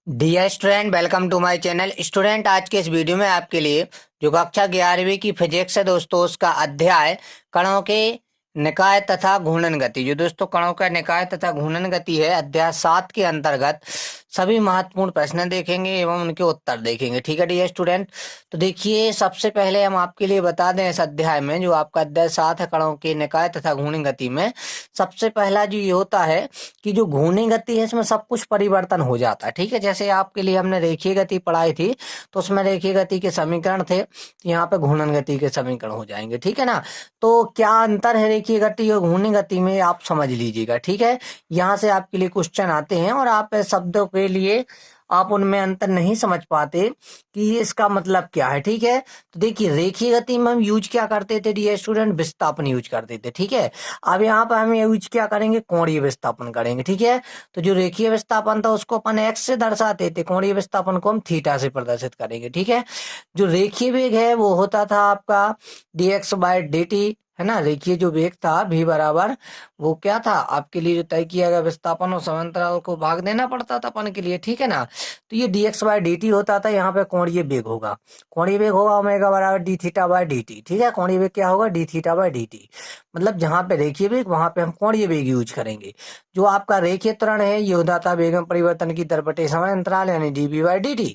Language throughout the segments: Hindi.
Dear student, welcome to my channel. Student, आज के इस वीडियो में आपके लिए जो कक्षा 11वीं की फिजिक्स है दोस्तों, उसका अध्याय कणों के निकाय तथा घूर्णन गति, जो दोस्तों कणों का निकाय तथा घूर्णन गति है, अध्याय 7 के अंतर्गत सभी महत्वपूर्ण प्रश्न देखेंगे एवं उनके उत्तर देखेंगे। ठीक है डियर स्टूडेंट, तो देखिए, सबसे पहले हम आपके लिए बता दें इस अध्याय में, जो आपका अध्याय 7 है कणों के निकाय तथा घूर्णन गति में, सबसे पहला जो ये होता है कि जो घूर्णी गति है इसमें सब कुछ परिवर्तन हो जाता है। ठीक है, जैसे आपके लिए हमने रेखीय गति पढ़ाई थी, तो उसमें रेखीय गति के समीकरण थे, तो यहाँ पे घूर्णन गति के समीकरण हो जाएंगे। ठीक है ना। तो क्या अंतर है रेखीय गति और घूर्णी गति में, आप समझ लीजिएगा। ठीक है, यहाँ से आपके लिए क्वेश्चन आते हैं और आप शब्दों के लिए आप उनमें अंतर नहीं समझ पाते कि ये इसका मतलब क्या है। ठीक है, तो देखिए, रेखीय गति में हम यूज क्या करते थे डियर स्टूडेंट, विस्थापन यूज करते थे। ठीक है, अब यहाँ पर हम यूज क्या करेंगे, कोणीय विस्थापन करेंगे। ठीक है, तो जो रेखीय विस्थापन था उसको अपन एक्स से दर्शाते थे, कोणीय विस्थापन को हम थीटा से प्रदर्शित करेंगे। ठीक है, जो रेखीय वेग है वो होता था आपका dx बाय dt, है ना। रेखीय जो वेग था v बराबर, वो क्या था आपके लिए, जो तय किया गया विस्थापन और समांतराल को भाग देना पड़ता था अपन के लिए। ठीक है ना, तो ये dx बाय dt होता था। यहाँ पे कोणीय वेग होगा, कोणीय वेग होगा ओमेगा बराबर डी थीटा बाय dt। ठीक है, कोणीय वेग क्या होगा, डी थीटा बाय dt। मतलब जहां पे रेखीय वेग वहां पे हम कोणीय वेग यूज करेंगे। जो आपका रेखीय त्वरण है ये होता था वेग में परिवर्तन की दर बटे समय अंतराल, यानी dv बाय dt।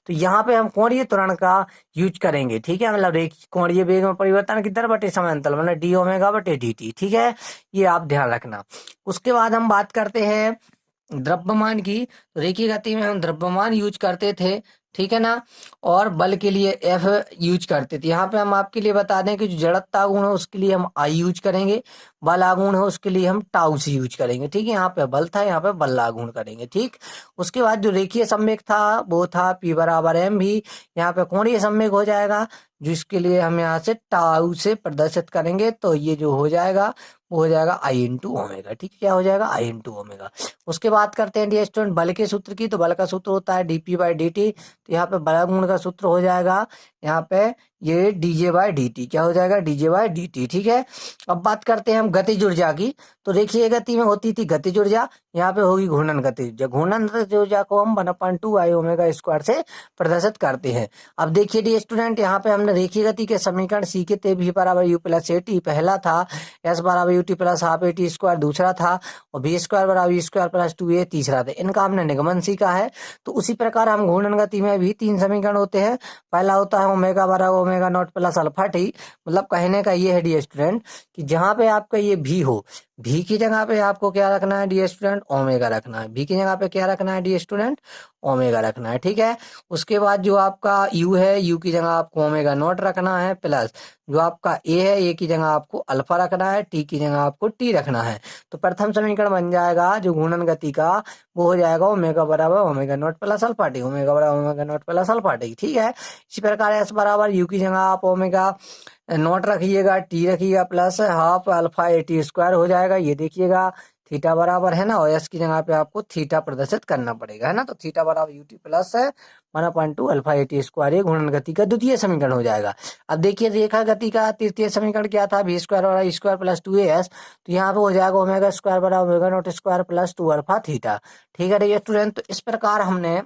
तो यहाँ पे हम कोणीय त्वरण का यूज करेंगे। ठीक है, मतलब कोणीय वेग में परिवर्तन की दर बटे समय अंतराल, मतलब डी ओमेगा बटे dt। ठीक है, ये आप ध्यान रखना। उसके बाद हम बात करते हैं द्रव्यमान की। तो रेखीय गति में हम द्रव्यमान यूज करते थे। ठीक है ना, और बल के लिए एफ यूज करते थे। यहाँ पे हम आपके लिए बता दें कि जो जड़त्व गुण है उसके लिए हम आई यूज करेंगे, बल आघूर्ण है उसके लिए हम टाउ सी यूज करेंगे। ठीक है, यहाँ पे बल था, यहाँ पे बल आघूर्ण करेंगे। ठीक, उसके बाद जो रेखीय संवेग था वो था पी बराबर एम भी, यहाँ पे कोणीय संवेग हो जाएगा, जिसके लिए हम यहाँ से टाउ से प्रदर्शित करेंगे। तो ये जो हो जाएगा वो हो जाएगा आई इंटू ओमेगा। ठीक है, क्या हो जाएगा, आई इंटू ओमेगा। उसके बाद करते हैं डियर स्टूडेंट बल के सूत्र की। तो बल का सूत्र होता है डीपी बाई डी टी। तो यहाँ पे बल गुण का सूत्र हो जाएगा यहाँ पे ये डीजे बाय डी टी। क्या हो जाएगा, डीजे बाय डी टी। ठीक है, अब बात करते हैं हम गतिज ऊर्जा की। तो रेखीय गति में होती थी गतिज ऊर्जा, यहाँ पे होगी घूर्णन गतिज ऊर्जा। घूर्णन गतिज ऊर्जा को हम 1/2 आई ओमेगा स्क्वायर से प्रदर्शित करते हैं। अब देखिए डियर स्टूडेंट, यहाँ पे हमने रेखीय गति के समीकरण सीखे थे। v बराबर यू प्लस ए टी पहला था, s बराबर U T plus half A T square दूसरा था, और बी स्क्वायर बराबर यू स्क्वायर प्लस 2a तीसरा था। इनका हमने निगमन सीखा है। तो उसी प्रकार हम घूर्णन गति में भी 3 समीकरण होते हैं। पहला होता है ओमेगा बराबर omega not plus alpha T. मतलब कहने का ये है डियर स्टूडेंट कि जहां पे आपका ये भी हो, भी की जगह पे आपको क्या रखना है डियर स्टूडेंट, ओमेगा रखना है। भी की जगह पे क्या रखना है डियर स्टूडेंट, ओमेगा रखना है। ठीक है, उसके बाद जो आपका यू है, यू की जगह आपको ओमेगा नॉट रखना है, प्लस जो आपका ए है, ए की जगह आपको अल्फा रखना है, टी की जगह आपको टी रखना है। तो प्रथम समीकरण बन जाएगा जो घूर्णन गति का, वो हो जाएगा ओमेगा बराबर omega not plus alpha T, omega बराबर omega not plus alpha T. ठीक है, इसी प्रकार एस बराबर यू की जगह आप ओमेगा नॉट रखिएगा, टी रखिएगा, plus half alpha A T square हो जाएगा। ये देखिएगा थीटा बराबर है ना, और एस की जगह पे आपको थीटा प्रदर्शित करना पड़ेगा, है ना। तो थीटा बराबर यू टी प्लस है 1/2 अल्फा ए टी स्क्वायर, ये घूर्णन गति का द्वितीय समीकरण हो जाएगा। अब देखिए रेखा गति का तृतीय समीकरण क्या था, बी स्क्वायर बराबर स्क्वायर प्लस 2as। तो यहाँ पे हो जाएगा ओमेगा स्क्वायर बराबर omega not square plus 2 alpha theta. ठीक है स्टूडेंट, तो इस प्रकार हमने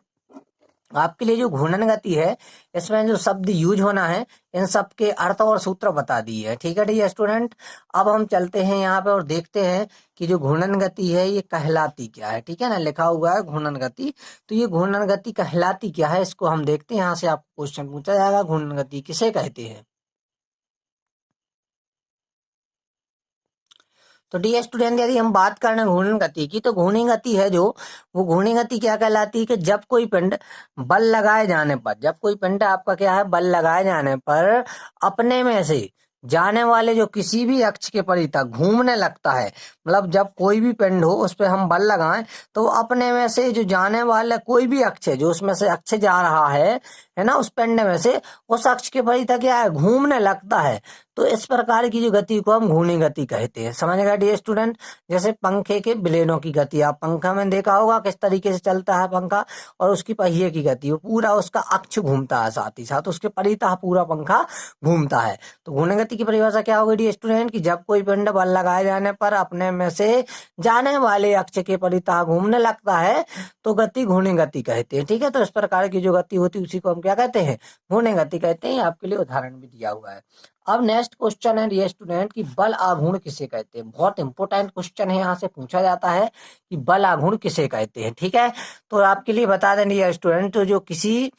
आपके लिए जो घूर्णन गति है इसमें जो शब्द यूज होना है, इन सब के अर्थ और सूत्र बता दिए है। ठीक है स्टूडेंट, अब हम चलते हैं यहाँ पे और देखते हैं कि जो घूर्णन गति है ये कहलाती क्या है। ठीक है ना, लिखा हुआ है घूर्णन गति। तो ये घूर्णन गति कहलाती क्या है, इसको हम देखते हैं। यहाँ से आपको क्वेश्चन पूछा जाएगा, घूर्णन गति किसे कहते हैं। तो डी स्टूडेंट, यदि हम बात करें घूर्णन गति की, तो घूर्णी गति है जो, वो घूर्णी गति क्या कहलाती है कि जब कोई पिंड बल लगाए जाने पर, जब कोई पिंड आपका क्या है बल लगाए जाने पर अपने में से जाने वाले जो किसी भी अक्ष के परितः घूमने लगता है। मतलब जब कोई भी पिंड हो उस पर हम बल लगाएं तो वो अपने में से जो जाने वाला कोई भी अक्ष है, जो उसमें से अक्ष जा रहा है ना, उस पिंड में से उस अक्ष के परितः क्या है, घूमने लगता है। तो इस प्रकार की जो गति को हम घूर्णी गति कहते हैं। समझ गए डियर स्टूडेंट, जैसे पंखे के ब्लेडों की गति, आप पंखा में देखा होगा किस तरीके से चलता है पंखा, और उसकी पहिए की गति, वो पूरा उसका अक्ष घूमता है, साथ ही साथ उसके परितः पूरा पंखा घूमता है। तो घूर्णी गति की परिभाषा क्या होगी डियर स्टूडेंट, कि जब कोई पिंड बल लगाए जाने पर अपने में से जाने वाले अक्ष के परितः घूमने लगता है तो गति घूर्णी गति कहते हैं। ठीक है, तो इस प्रकार की जो गति होती है उसी को हम क्या कहते हैं, घूर्णी गति कहते हैं। आपके लिए उदाहरण भी दिया हुआ है। अब नेक्स्ट क्वेश्चन है डियर स्टूडेंट कि बल आघूर्ण किसे कहते हैं। बहुत इंपॉर्टेंट क्वेश्चन है, यहाँ से पूछा जाता है कि बल आघूर्ण किसे कहते हैं। ठीक है, तो आपके लिए बता दें डियर स्टूडेंट, तो जो किसी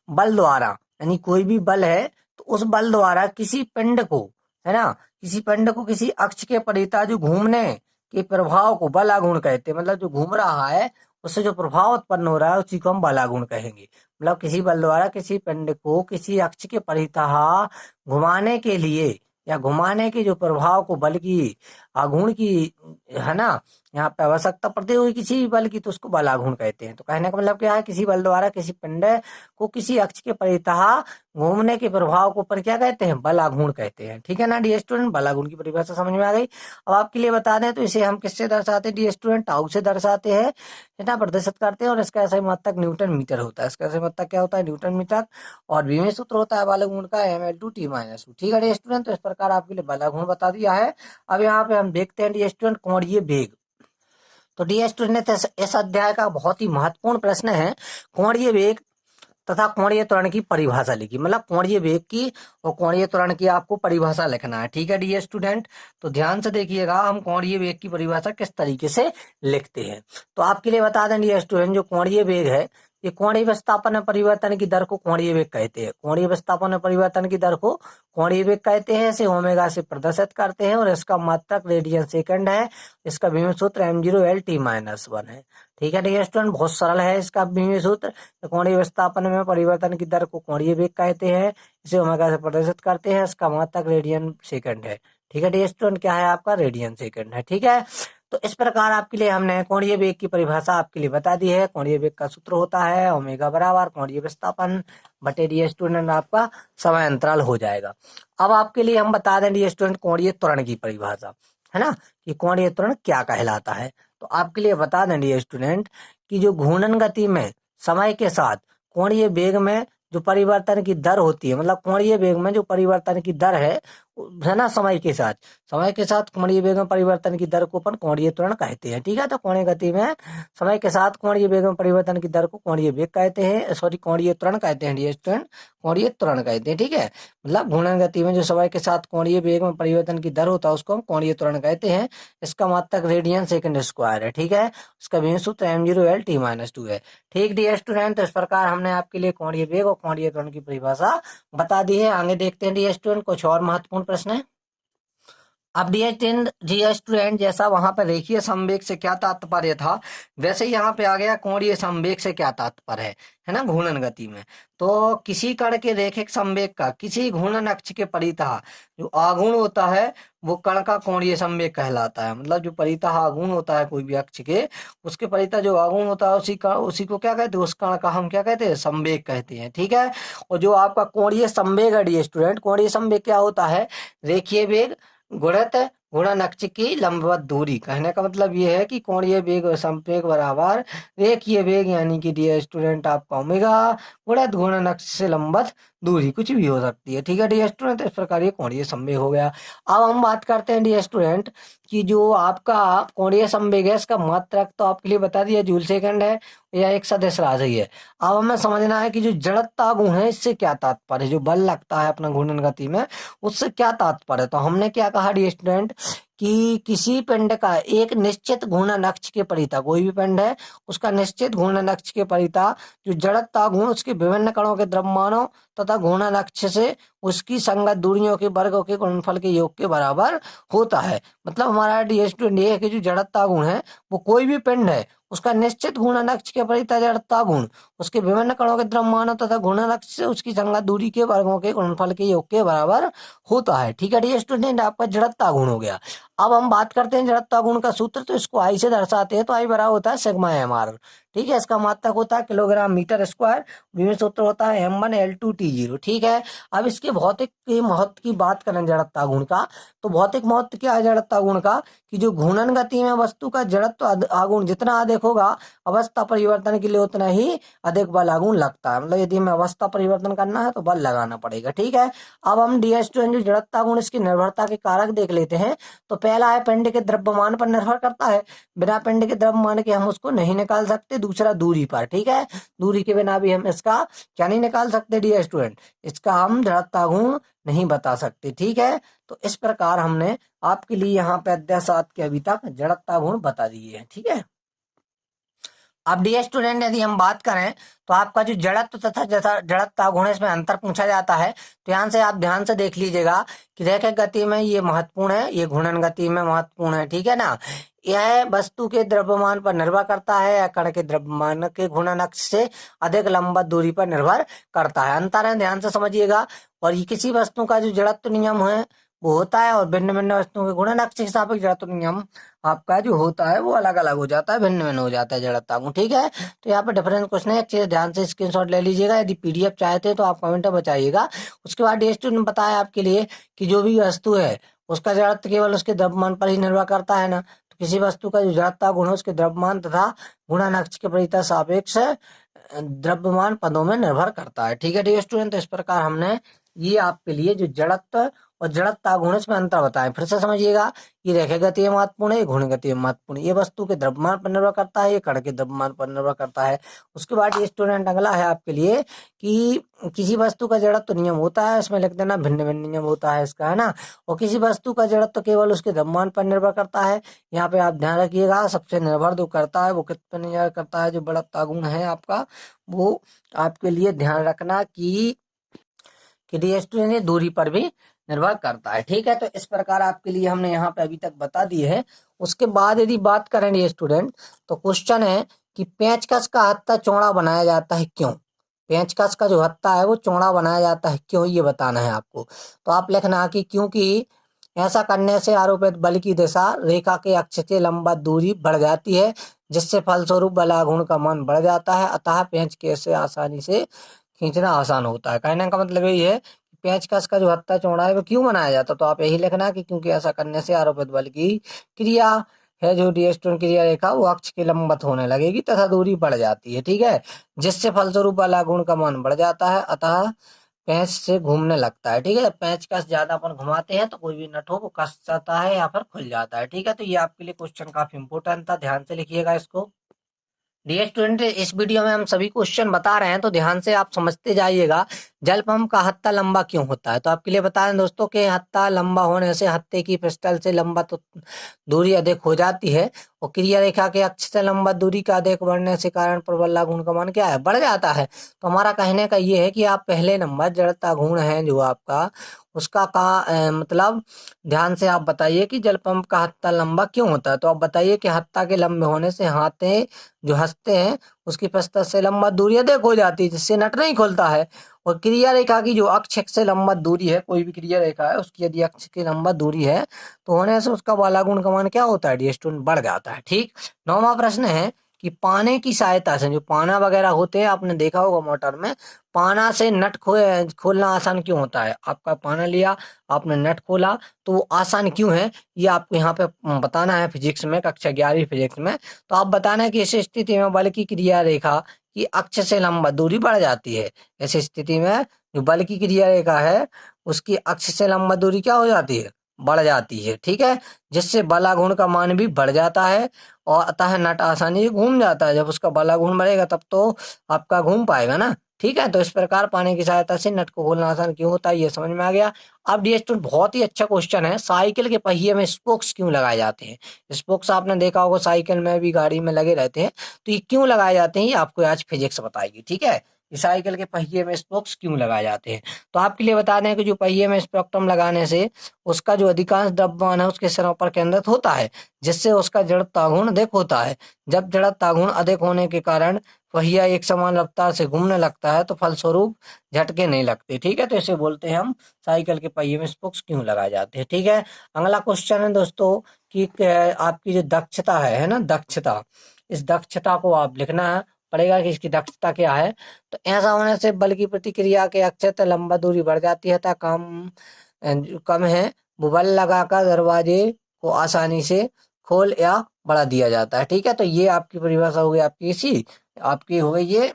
बल द्वारा, यानी कोई भी बल है तो उस बल द्वारा किसी पिंड को, है ना, किसी पिंड को किसी अक्ष के परितः जो घूमने के प्रभाव को बल आघूर्ण कहते हैं। मतलब जो घूम रहा है उससे जो प्रभाव उत्पन्न हो रहा है उसी को हम बल आघूर्ण कहेंगे। मतलब किसी बल द्वारा किसी पिंड को किसी अक्ष के परितः घुमाने के लिए या घुमाने के जो प्रभाव को बल की आघूर्ण की, है ना, यहाँ पे आवश्यकता पड़ती हुई किसी भी बल की, तो उसको बल आघूर्ण कहते हैं। तो कहने का मतलब क्या है, किसी बल द्वारा किसी पिंड को किसी अक्ष के परितः घूमने के प्रभाव को पर क्या कहते हैं, बल आघूर्ण कहते हैं। ठीक है ना डियर स्टूडेंट, बल आघूर्ण की परिभाषा समझ में आ गई। अब आपके लिए बता दें तो इसे हम किससे दर्शाते हैं डियर स्टूडेंट, टाउ से दर्शाते हैं, है ना, प्रदर्शित करते हैं। और इसका ऐसा मात्रक न्यूटन मीटर होता है। इसका ऐसा मात्रक क्या होता है, न्यूटन मीटर। और विमेय सूत्र होता है बल आघूर्ण का mL/T-2। ठीक है डियर स्टूडेंट, तो इस प्रकार आपके लिए बल आघूर्ण बता दिया है। अब यहाँ पे हम देखते हैं डियर स्टूडेंट कोणीय वेग। तो डियर स्टूडेंट इस अध्याय का बहुत ही महत्वपूर्ण प्रश्न है, कोणीय वेग तथा कोणीय त्वरण की परिभाषा लिखी। मतलब कोणीय वेग की और कोणीय त्वरण की आपको परिभाषा लिखना है। ठीक है डियर स्टूडेंट, तो ध्यान से देखिएगा हम कोणीय वेग की परिभाषा किस तरीके से लिखते हैं। तो आपके लिए बता दें डियर स्टूडेंट, जो कोणीय वेग है ये कोणीय विस्थापन में परिवर्तन की दर को कोणीय वेग कहते हैं। कोणीय विस्थापन में परिवर्तन की दर को कोणीय वेग कहते हैं। इसे ओमेगा से प्रदर्शित करते हैं और इसका मात्रक रेडियन सेकंड है। इसका विमेय सूत्र m0L/T-1 है। ठीक है डियर स्टूडेंट, बहुत सरल है इसका विमेय सूत्र। कोणीय विस्थापन में परिवर्तन की दर को कोणीय वेग कहते हैं। इसे ओमेगा से प्रदर्शित करते हैं। इसका मात्रक रेडियन सेकंड है। ठीक है डियर स्टूडेंट, क्या है आपका, रेडियन सेकंड है। ठीक है, तो इस प्रकार आपके लिए हमने कोणीय वेग की परिभाषा आपके लिए बता दी है। कोणीय वेग का सूत्र होता है ओमेगा बराबर कोणीय विस्थापन बटे डियर स्टूडेंट आपका समय अंतराल हो जाएगा। अब आपके लिए हम बता दें डियर स्टूडेंट कोणीय त्वरण की परिभाषा, है ना, कि कोणीय त्वरण क्या कहलाता है। तो आपके लिए बता दें डियर स्टूडेंट कि जो घूर्णन गति में समय के साथ कोणीय वेग में जो परिवर्तन की दर होती है, मतलब कोणीय वेग में जो परिवर्तन की दर है ना, समय के साथ कोणीय वेग में परिवर्तन की दर को अपन कोणीय त्वरण कहते हैं। ठीक है, तो कोणीय गति में समय के साथ कोणीय वेग में परिवर्तन की दर को कोणीय वेग कहते हैं, सॉरी कोणीय त्वरण कहते हैं डियर स्टूडेंट, कोणीय त्वरण कहते हैं। ठीक है, मतलब घूर्णन गति में जो समय के साथ कोणीय वेग में परिवर्तन की दर होता है उसको हम कोणीय त्वरण कहते हैं। इसका मात्रक रेडियन सेकंड स्क्वायर है। ठीक है, उसका विमेय सूत्र m0L/T-2 है। ठीक डियर स्टूडेंट, तो इस प्रकार हमने आपके लिए कोणीय वेग और कोणीय त्वरण की परिभाषा बता दी है। आगे देखते हैं डियर स्टूडेंट, कुछ और महत्वपूर्ण प्रश्न है। अब डियर स्टूडेंट, जैसा वहां पर रेखीय संवेग से क्या तात्पर्य था, वैसे यहाँ पे आ गया कोणीय संवेग से क्या तात्पर्य है ना, घूर्णन गति में। तो किसी कण के रैखिक संवेग का किसी घूर्णन अक्ष के परितः जो आघूर्ण होता है वो कण का कोणीय संवेग कहलाता है। मतलब जो परितः आघूर्ण होता है कोई भी अक्ष के, उसके परितः जो आघूर्ण होता है उसी को क्या कहते हैं, उस कण का हम क्या कहते हैं, संवेग कहते हैं। ठीक है, और जो आपका कोणीय संवेग है डियर स्टूडेंट, कोणीय संवेग क्या होता है, रेखीय वेग गुणित घूर्णन अक्ष की लंबवत दूरी। कहने का मतलब ये है कि कोणीय वेग और संवेग बराबर रेखीय वेग, यानी कि डियर स्टूडेंट आपका ओमेगा गुणित घूर्णन अक्ष से लंबवत दूरी, कुछ भी हो सकती है। ठीक है डियर स्टूडेंट, इस प्रकार ये कोणीय संवेग हो गया। अब हम बात करते हैं डियर स्टूडेंट कि जो आपका कोणीय संवेग है इसका मात्रक तो आपके लिए बता दिया जूल सेकंड है, या एक सदिश राशि है। अब हमें समझना है कि जो जड़त्व गुण है इससे क्या तात्पर्य, जो बल लगता है अपना घूर्णन गति में उससे क्या तात्पर्य। तो हमने क्या कहा डियर स्टूडेंट कि किसी पिंड का एक निश्चित घूर्णन अक्ष के परितः, कोई भी पिंड है उसका निश्चित घूर्णन अक्ष के परितः जो जड़त्व गुण उसके विभिन्न कणों के द्रव्यमानों तथा घूर्णन अक्ष से उसकी संगत दूरियों के वर्गों के गुणनफल के योग के बराबर होता है। मतलब हमारा डियर स्टूडेंट ये है कि जो जड़त्व गुण है वो कोई भी पिंड है उसका निश्चित घूर्णन अक्ष के परितः जड़त्व गुण उसके विभिन्न कणों के द्रव्यमानों तथा घूर्णन अक्ष से उसकी संगत दूरी के वर्गों के गुणनफल के योग के बराबर होता है। ठीक है डियर स्टूडेंट, आपका जड़त्व गुण हो गया। अब हम बात करते हैं जड़त्व गुण का सूत्र, तो इसको आई से दर्शाते हैं। तो आई बराबर होता है सिग्मा mr। ठीक है, इसका मात्रक होता है किलोग्राम मीटर स्क्वायर। विमेय सूत्र होता है m1L/T-0। ठीक है, अब इसके भौतिक महत्व की बात करें जड़त्व गुण का, तो भौतिक महत्व क्या है जड़त्व गुण का, कि जो घूर्णन गति में वस्तु का जड़त्व आघूर्ण जितना अधिक होगा अवस्था परिवर्तन के लिए उतना ही अधिक बल आघूर्ण लगता है। मतलब यदि हमें अवस्था परिवर्तन करना है तो बल लगाना पड़ेगा। ठीक है, अब हम डियर स्टूडेंट जो जड़त्व गुण इसकी निर्भरता के कारक देख लेते हैं। तो पहला है पिंड के द्रव्यमान पर निर्भर करता है, बिना पिंड के द्रव्यमान के हम उसको नहीं निकाल सकते। दूसरा दूरी पर, ठीक है, दूरी के बिना भी हम इसका क्या नहीं निकाल सकते डियर स्टूडेंट, इसका हम जड़ता गुण नहीं बता सकते, ठीक है। तो इस प्रकार हमने आपके लिए यहाँ पे अध्याय 7 के अभी तक जड़ता गुण बता दिए हैं, ठीक है। अब डी स्टूडेंट यदि हम बात करें तो आपका जो जड़त्व तथा जड़त्व गुण इसमें अंतर पूछा जाता है, तो यहाँ से आप ध्यान से देख लीजिएगा कि रैखिक गति में ये महत्वपूर्ण है, ये घूर्णन गति में महत्वपूर्ण है, ठीक है ना। यह वस्तु के द्रव्यमान पर निर्भर करता है या कण के द्रव्यमान के घूर्णन अक्ष से अधिक लंबवत दूरी पर निर्भर करता है। अंतर है, ध्यान से समझिएगा। और ये किसी वस्तु का जो जड़त्व नियम है वो होता है, और भिन्न भिन्न वस्तुओं के घूर्णन अक्ष के सापेक्ष जड़त्व नियम आपका जो होता है वो अलग अलग हो जाता है, भिन्न भिन्न हो जाता है जड़ता गुण, ठीक है। तो यहाँ पे डिफरेंस क्वेश्चन है, अच्छे से ध्यान से स्क्रीनशॉट ले लीजिएगा। यदि पीडीएफ चाहते हैं तो आप कमेंट में बताइएगा। उसके बाद डी स्टूडेंट बताया आपके लिए कि जो भी वस्तु है उसका जड़त्व केवल उसके द्रव्यमान पर ही निर्भर करता है ना, तो किसी वस्तु का जो जड़ता गुण है उसके द्रव्यमान तथा गुणन अक्ष के परिता सापेक्ष द्रव्यमान पदों में निर्भर करता है, ठीक है डी स्टूडेंट। तो इस प्रकार हमने ये आपके लिए जो जड़त्व और जड़ता गुण इसमें अंतर बताएं, फिर से समझिएगा। ये रैखिक गति महत्वपूर्ण है, ये घूर्णन गति महत्वपूर्ण है, ये वस्तु के द्रव्यमान पर निर्भर करता है, ये कण के द्रव्यमान पर निर्भर करता है। उसके बाद ये स्टूडेंट अगला है आपके लिए कि किसी वस्तु का जड़त्व नियम होता है, इसमें लिख देना भिन्न भिन्न नियम होता है इसका, है ना। और किसी वस्तु का जड़त्व केवल उसके द्रव्यमान पर निर्भर करता है। यहाँ पे आप ध्यान रखिएगा, सबसे निर्भर जो करता है वो किस पर निर्भर करता है, जो जड़ता गुण है आपका, वो आपके लिए ध्यान रखना कि डी स्टूडेंट दूरी पर भी निर्भर करता है, ठीक है। तो इस प्रकार आपके लिए हमने यहाँ पे अभी तक बता दिए है। उसके बाद यदि बात करें ये स्टूडेंट, तो क्वेश्चन है कि पेंचकस का हत्था चौड़ा बनाया जाता है क्यों। पेंचकस का जो हत्था है वो चौड़ा बनाया जाता है क्यों, ये बताना है आपको। तो आप लिखना कि क्योंकि ऐसा करने से आरोपित बल की दिशा रेखा के अक्ष से लंबा दूरी बढ़ जाती है, जिससे फलस्वरूप बलागुण का मान बढ़ जाता है, अतः पेंचकस से आसानी से खींचना आसान होता है। कहने का मतलब यही है कि पेंचकस का जो हत्था चौड़ा है वो क्यों बनाया जाता है, तो आप यही लिखना कि क्योंकि ऐसा करने से आरोपित बल की क्रिया है जो डी स्टोन क्रिया रेखा वो अक्ष के लंबवत होने लगेगी तथा दूरी बढ़ जाती है, ठीक है, जिससे फलस्वरूप बलागुण का मान बढ़ जाता है, अतः पेंच से घूमने लगता है, ठीक है। पेंचकस ज्यादा अपन घुमाते हैं तो कोई भी नट हो वो कस जाता है या फिर खुल जाता है, ठीक है। तो ये आपके लिए क्वेश्चन काफी इंपोर्टेंट था, ध्यान से लिखिएगा इसको। डियर स्टूडेंट, इस वीडियो में हम सभी क्वेश्चन बता रहे हैं तो ध्यान से आप समझते जाइएगा। जल पंप का हत्था लंबा क्यों होता है, तो आपके लिए बता रहे हैं दोस्तों कि हत्था लंबा होने से हत्थे की पिस्टल से लंबा तो दूरी अधिक हो जाती है, और क्रिया रेखा के अक्ष से लंबा दूरी का अधिक बढ़ने से कारण प्रबल गुण का मान क्या है, बढ़ जाता है। तो हमारा कहने का ये है कि आप पहले नंबर जड़ता गुण है जो आपका उसका मतलब ध्यान से आप बताइए कि जल पंप का हत्था लंबा क्यों होता है। तो आप बताइए कि हत्था के लंबे होने से हाथे जो हंसते हैं उसकी प्रस्थ से लंबा दूरी अधिक हो जाती है, जिससे नट नहीं खुलता है। और क्रिया रेखा की जो अक्ष से लंबा दूरी है, कोई भी क्रिया रेखा है उसकी यदि अक्ष की लंबा दूरी है तो होने से उसका वाला गुण का मान क्या होता है डी स्टूडेंट, बढ़ जाता है, ठीक। 9वां प्रश्न है कि पाने की सहायता से, जो पाना वगैरह होते हैं आपने देखा होगा मोटर में, पाना से नट खोलना आसान क्यों होता है। आपका पाना लिया, आपने नट खोला, तो वो आसान क्यों है ये आपको यहाँ पे बताना है फिजिक्स में, कक्षा 11वीं फिजिक्स में। तो आप बताना है कि इस स्थिति में बल की क्रिया रेखा की अक्ष से लंबा दूरी बढ़ जाती है। ऐसी स्थिति में जो बल की क्रिया रेखा है उसकी अक्ष से लंबा दूरी क्या हो जाती है, बढ़ जाती है, ठीक है, जिससे बलागुण का मान भी बढ़ जाता है, और अतः नट आसानी से घूम जाता है। जब उसका बलागुण बढ़ेगा तब तो आपका घूम पाएगा ना, ठीक है। तो इस प्रकार पानी की सहायता से नट को खोलना आसान क्यों होता है ये समझ में आ गया। अब डी स्टूडेंट बहुत ही अच्छा क्वेश्चन है, साइकिल के पहिए में स्पोक्स क्यों लगाए जाते हैं। स्पोक्स आपने देखा होगा साइकिल में भी गाड़ी में लगे रहते हैं, तो ये क्यों लगाए जाते हैं ये आपको आज फिजिक्स बताएगी, ठीक है। साइकिल के पहिए में स्पोक्स क्यों लगाए जाते हैं, तो आपके लिए बता दें कि जो पहिए में स्पेक्ट्रम लगाने से उसका जो अधिकांश द्रव्यमान है उसके सिरों पर केंद्रित होता है, जिससे उसका जड़ता गुण अधिक होता है। जब जड़ता गुण अधिक होने के कारण पहिया एक समान रफ्तार से घूमने लगता है तो फलस्वरूप झटके नहीं लगते, ठीक है। तो इसे बोलते हैं हम साइकिल के पहिए में स्पोक्स क्यों लगाए जाते हैं, ठीक है। अगला क्वेश्चन है दोस्तों कि आपकी जो दक्षता है ना, दक्षता, इस दक्षता को आप लिखना है पड़ेगा कि इसकी दक्षता क्या है। तो ऐसा होने से बल की प्रतिक्रिया के अक्ष से लंबा दूरी बढ़ जाती है, तथा कम है वो बल लगाकर दरवाजे को आसानी से खोल या बढ़ा दिया जाता है, ठीक है। तो ये आपकी परिभाषा हो गई, आपकी हो गई ये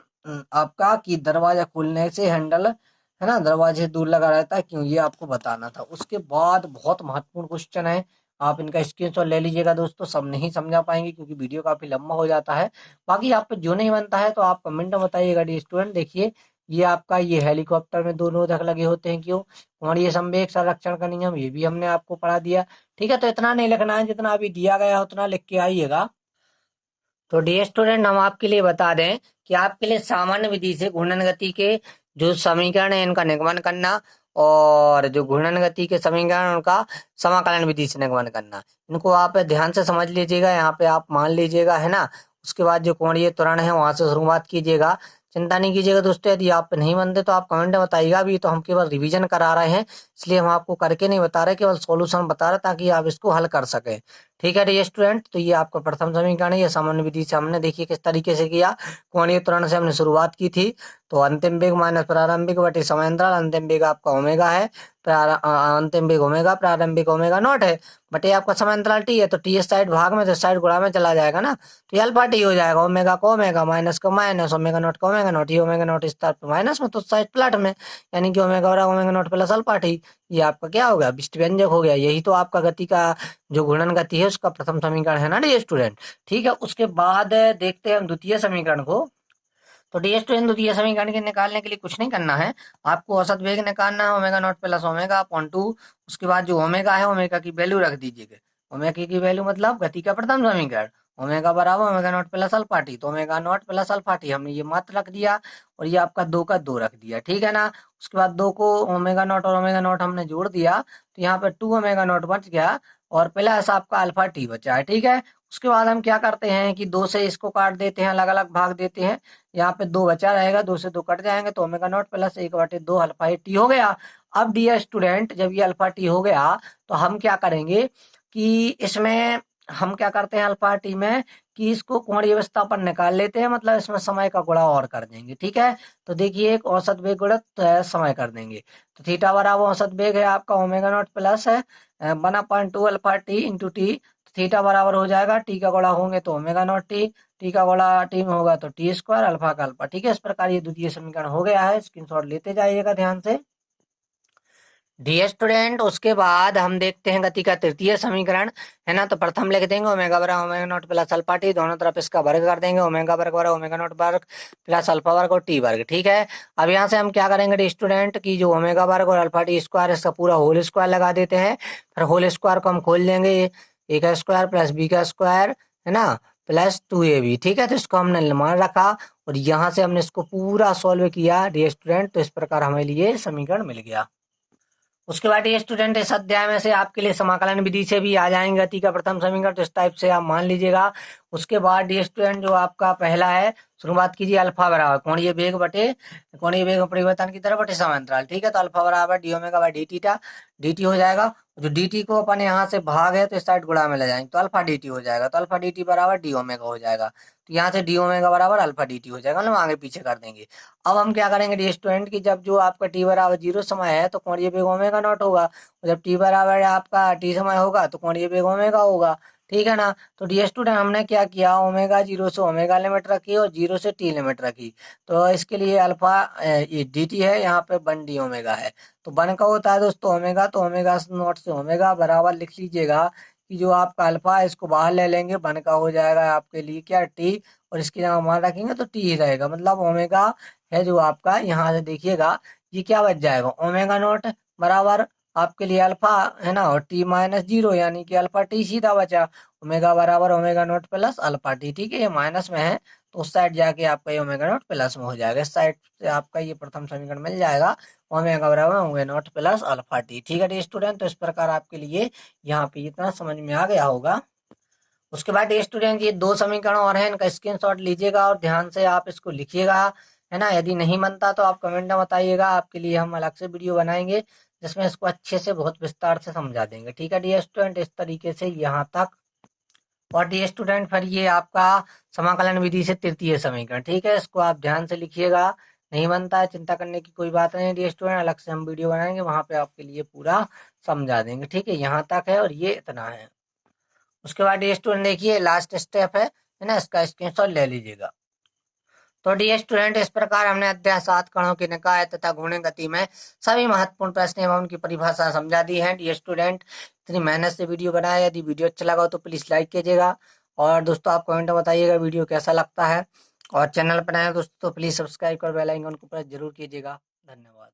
आपका कि दरवाजा खोलने से हैंडल है ना दरवाजे से दूर लगा रहता है क्यों, ये आपको बताना था। उसके बाद बहुत महत्वपूर्ण क्वेश्चन है आप इनका स्क्रीनशॉट ले लीजिएगा दोस्तों। सब नहीं समझा पाएंगे क्योंकि वीडियो काफी लंबा हो जाता है। बाकी आप पे जो नहीं बनता है तो आप कमेंट में बताइएगा। डी स्टूडेंट देखिए, ये आपका ये हेलीकॉप्टर में दो नोजक लगे होते हैं क्यों, और ये संवेग संरक्षण का नियम ये भी हमने आपको पढ़ा दिया। ठीक है, तो इतना नहीं लिखना है, जितना अभी दिया गया है उतना लिख के आइएगा। तो डी स्टूडेंट हम आपके लिए बता दें कि आपके लिए सामान्य विधि से घूर्णन गति के जो समीकरण है इनका निगमन करना, और जो घूर्णन गति के समीकरण उनका समाकलन विधि से निगमन करना, इनको आप ध्यान से समझ लीजिएगा। यहाँ पे आप मान लीजिएगा, है ना। उसके बाद जो कोणीय त्वरण है वहां से शुरुआत कीजिएगा। चिंता नहीं कीजिएगा दोस्तों, यदि आप नहीं बनते तो आप कमेंट में बताइएगा। अभी तो हम केवल रिवीजन करा रहे हैं, इसलिए हम आपको करके नहीं बता रहे, केवल सॉल्यूशन बता रहे ताकि आप इसको हल कर सके। ठीक है डी स्टूडेंट, तो ये आपका प्रथम समीकरण है। ये सामान्य विधि से हमने देखिए किस तरीके से किया, कोणीय त्वरण से हमने शुरुआत की थी। तो अंतिम वेग माइनस प्रारंभिक बटे समांतराल, अंतिम वेग आपका ओमेगा है, अंतिम वेग ओमेगा, प्रारंभिक ओमेगा नॉट है, बटे आपका समांतराल टी है। तो टी इस साइड भाग में तो इस साइड गुणा में चला जाएगा ना, तो ये अल्फा टी हो जाएगा। ओमेगा को ओमेगा, माइनस को माइनस, ओमेगा नॉट को ओमेगा नॉट। ये ओमेगा नॉट इस तरफ माइनस में तो उस साइड प्लस में, यानी कि ओमेगा बराबर omega not plus alpha T. ये आपका क्या हो गया, विशिष्ट व्यंजक हो गया। यही तो आपका गति का जो घूर्णन गति है उसका प्रथम समीकरण है ना डी स्टूडेंट। ठीक है, उसके बाद देखते हैं हम द्वितीय समीकरण को। तो डी स्टूडेंट द्वितीय समीकरण के निकालने के लिए कुछ नहीं करना है, आपको औसत वेग निकालना है, omega not plus omega upon 2। उसके बाद जो ओमेगा है, ओमेगा की वैल्यू रख दीजिएगा। ओमेगा की वैल्यू मतलब गति का प्रथम समीकरण, ओमेगा बराबर omega not plus alpha T. तो omega not plus alpha T हमने ये मात्र रख दिया, और ये आपका दो का दो रख दिया। ठीक है ना। उसके बाद दो को ओमेगा नॉट और ओमेगा नॉट हमने जोड़ दिया, तो यहाँ पे 2 ओमेगा नॉट बच गया, और प्लस आपका अल्फा टी बचा है। ठीक है, उसके बाद हम क्या करते हैं कि दो से इसको काट देते हैं, अलग अलग भाग देते हैं। यहाँ पे दो बचा रहेगा, दो से दो कट जाएंगे, तो ओमेगा नॉट प्लस एक बटे दो अल्फा टी हो गया। अब डियर स्टूडेंट, जब ये अल्फा टी हो गया तो हम क्या करेंगे कि इसमें हम क्या करते हैं अल्फा टी में, कि इसको कोणीय विस्थापन निकाल लेते हैं, मतलब इसमें समय का गुणा और कर देंगे। ठीक है, तो देखिए एक औसत वेग गुणित समय कर देंगे। तो थीटा बराबर औसत वेग है आपका ओमेगा नॉट प्लस है 1/2 alpha T into T. Theta बराबर हो जाएगा, टी का गुणा होंगे तो ओमेगा नॉट टी, टी का गुणा टी में होगा तो टी स्क्वायर अल्फा का अल्फा। ठीक है, इस प्रकार ये द्वितीय समीकरण हो गया है। स्क्रीनशॉट लेते जाइएगा ध्यान से। डी स्टूडेंट, उसके बाद हम देखते हैं गति का तृतीय समीकरण, है ना। तो प्रथम लिख देंगे ओमेगा बराबर omega not plus alpha T, दोनों तरफ इसका वर्ग कर देंगे, ओमेगा वर्ग बराबर ओमेगा नॉट वर्ग प्लस अल्फा वर्ग और टी वर्ग। ठीक है, अब यहाँ से हम क्या करेंगे डी स्टूडेंट की जो ओमेगा वर्ग और अल्फा टी स्क्वायर इसका पूरा होल स्क्वायर लगा देते हैं। फिर होल स्क्वायर को हम खोल लेंगे, ए का स्क्वायर प्लस बी का स्क्वायर, है ना, प्लस 2ab। ठीक है, तो इसको हमने मान रखा, और यहाँ से हमने इसको पूरा सॉल्व किया डी स्टूडेंट, तो इस प्रकार हमें लिए समीकरण मिल गया। उसके बाद ये स्टूडेंट इस अध्याय में से आपके लिए समाकलन विधि से भी आ जाएंगे गति का प्रथम समीकरण, तो इस टाइप से आप मान लीजिएगा। उसके बाद ये स्टूडेंट जो आपका पहला है, शुरुआत कीजिए अल्फा बराबर कोणीय वेग बटे कोणीय वेग में परिवर्तन की तरफ बटे समांतराल। ठीक है, तो अल्फा बराबर D omega by D theta D हो जाएगा। जो डी टी को अपन यहाँ से भाग है तो इस साइड गुणा में ले जाएंगे, तो अल्फा डी टी हो जाएगा, तो अल्फा डी टी बराबर डी ओमेगा हो जाएगा। तो यहाँ से डी ओमेगा बराबर अल्फा डी टी हो जाएगा, मतलब आगे पीछे कर देंगे। अब हम क्या करेंगे डी स्टूडेंट की, जब जो आपका टी बराबर 0 समय है तो कोणीय वेग ओमेगा नॉट होगा, और जब टी बराबर आपका टी समय होगा तो कोणीय वेग ओमेगा होगा। ठीक है ना। तो डी स्टूडेंट हमने क्या किया, ओमेगा 0 से ओमेगा लिमिट रखी और 0 से टी लिमिट रखी। तो इसके लिए अल्फा ये डी टी है, यहाँ पे 1 डी ओमेगा है। तो 1 का होता है दोस्तों ओमेगा, तो ओमेगा नॉट से ओमेगा बराबर लिख लीजिएगा कि जो आपका अल्फा है इसको बाहर ले लेंगे, 1 का हो जाएगा आपके लिए क्या टी, और इसकी जगह मान रखेंगे तो टी ही रहेगा, मतलब ओमेगा है जो आपका, यहाँ से देखिएगा ये क्या बच जाएगा, ओमेगा नॉट बराबर आपके लिए अल्फा, है ना, और टी माइनस 0 यानी कि अल्फा टी सीधा बचा। ओमेगा बराबर omega not plus alpha T. ठीक है, ये माइनस में है तो उस साइड जाके आपका ये ओमेगा नॉट प्लस में हो जाएगा, इस साइड से आपका ये प्रथम समीकरण मिल जाएगा, ओमेगा बराबर omega not plus alpha T. ठीक है स्टूडेंट, तो इस प्रकार आपके लिए यहाँ पे इतना समझ में आ गया होगा। उसके बाद स्टूडेंट ये दो समीकरण और हैं, इनका स्क्रीनशॉट लीजिएगा और ध्यान से आप इसको लिखिएगा, है ना। यदि नहीं बनता तो आप कमेंट में बताइएगा, आपके लिए हम अलग से वीडियो बनाएंगे जिसमें इसको अच्छे से बहुत विस्तार से समझा देंगे। ठीक है डी स्टूडेंट, इस तरीके से यहाँ तक। और डी स्टूडेंट फिर ये आपका समाकलन विधि से तृतीय समीकरण, ठीक है, इसको आप ध्यान से लिखिएगा। नहीं बनता है चिंता करने की कोई बात नहीं डी स्टूडेंट, अलग से हम वीडियो बनाएंगे, वहां पे आपके लिए पूरा समझा देंगे। ठीक है, यहाँ तक है और ये इतना है। उसके बाद ये स्टूडेंट देखिए लास्ट स्टेप है ना, इसका स्क्रीनशॉट ले लीजिएगा। तो डियर स्टूडेंट, इस प्रकार हमने अध्याय 7 कणों की निकाय तथा घूर्णन गति में सभी महत्वपूर्ण प्रश्न एवं उनकी परिभाषा समझा दी है। डियर स्टूडेंट, इतनी मेहनत से वीडियो बनाया, यदि वीडियो अच्छा लगा हो तो प्लीज लाइक कीजिएगा और दोस्तों आप कमेंट में बताइएगा वीडियो कैसा लगता है, और चैनल पर नए हैं दोस्तों तो प्लीज सब्सक्राइब कर बेल आइकन को प्रेस जरूर कीजिएगा। धन्यवाद।